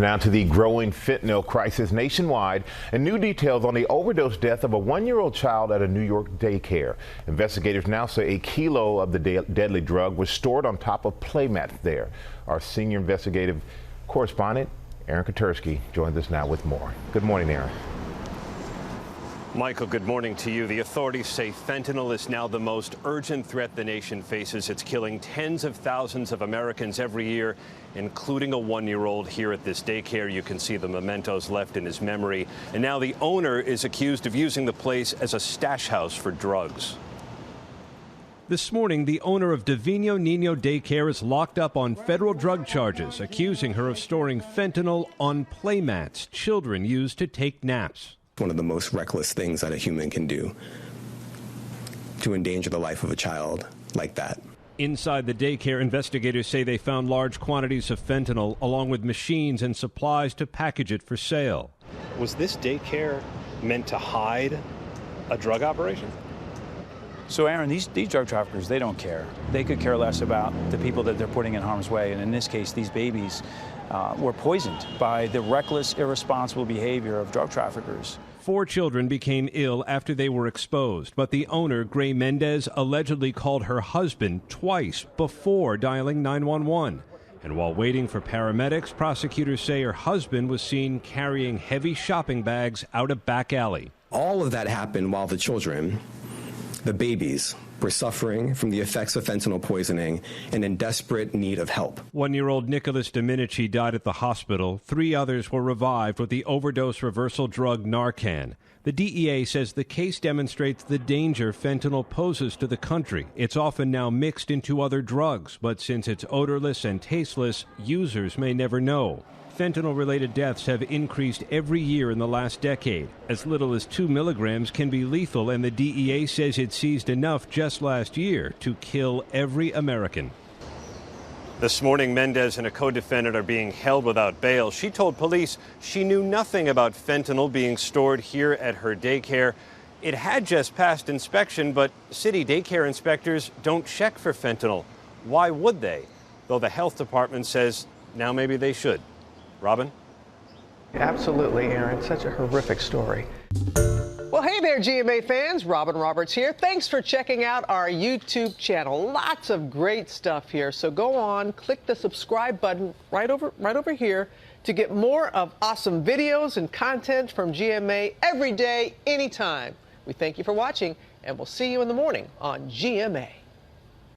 Now to the growing fentanyl crisis nationwide and new details on the overdose death of a 1-year-old child at a New York daycare. Investigators now say a kilo of the deadly drug was stored on top of playmats there. Our senior investigative correspondent, Aaron Katersky, joins us now with more. Good morning, Aaron. Michael, good morning to you. The authorities say fentanyl is now the most urgent threat the nation faces. It's killing tens of thousands of Americans every year, including a 1-year-old here at this daycare. You can see the mementos left in his memory. And now the owner is accused of using the place as a stash house for drugs. This morning, the owner of Divino Nino Daycare is locked up on federal drug charges, accusing her of storing fentanyl on playmats children use to take naps. One of the most reckless things that a human can do, to endanger the life of a child like that. Inside the daycare, investigators say they found large quantities of fentanyl along with machines and supplies to package it for sale. Was this daycare meant to hide a drug operation? So, Aaron, these drug traffickers, they don't care. They could care less about the people that they're putting in harm's way. And in this case, these babies were poisoned by the reckless, irresponsible behavior of drug traffickers. 4 children became ill after they were exposed, but the owner, Gray Mendez, allegedly called her husband twice before dialing 911. And while waiting for paramedics, prosecutors say her husband was seen carrying heavy shopping bags out a back alley. All of that happened while the children, the babies, were suffering from the effects of fentanyl poisoning and in desperate need of help. 1-year-old Nicholas Dominici died at the hospital. 3 others were revived with the overdose reversal drug Narcan. The DEA says the case demonstrates the danger fentanyl poses to the country. It's often now mixed into other drugs, but since it's odorless and tasteless, users may never know. Fentanyl-related deaths have increased every year in the last decade. As little as 2 milligrams can be lethal, and the DEA says it seized enough just last year to kill every American. This morning, Mendez and a co-defendant are being held without bail. She told police she knew nothing about fentanyl being stored here at her daycare. It had just passed inspection, but city daycare inspectors don't check for fentanyl. Why would they? Though the health department says now maybe they should. Robin? Absolutely, Aaron. Such a horrific story. Well, hey there, GMA fans. Robin Roberts here. Thanks for checking out our YouTube channel. Lots of great stuff here. So go on, click the subscribe button right over here to get more of awesome videos and content from GMA every day, anytime. We thank you for watching, and we'll see you in the morning on GMA.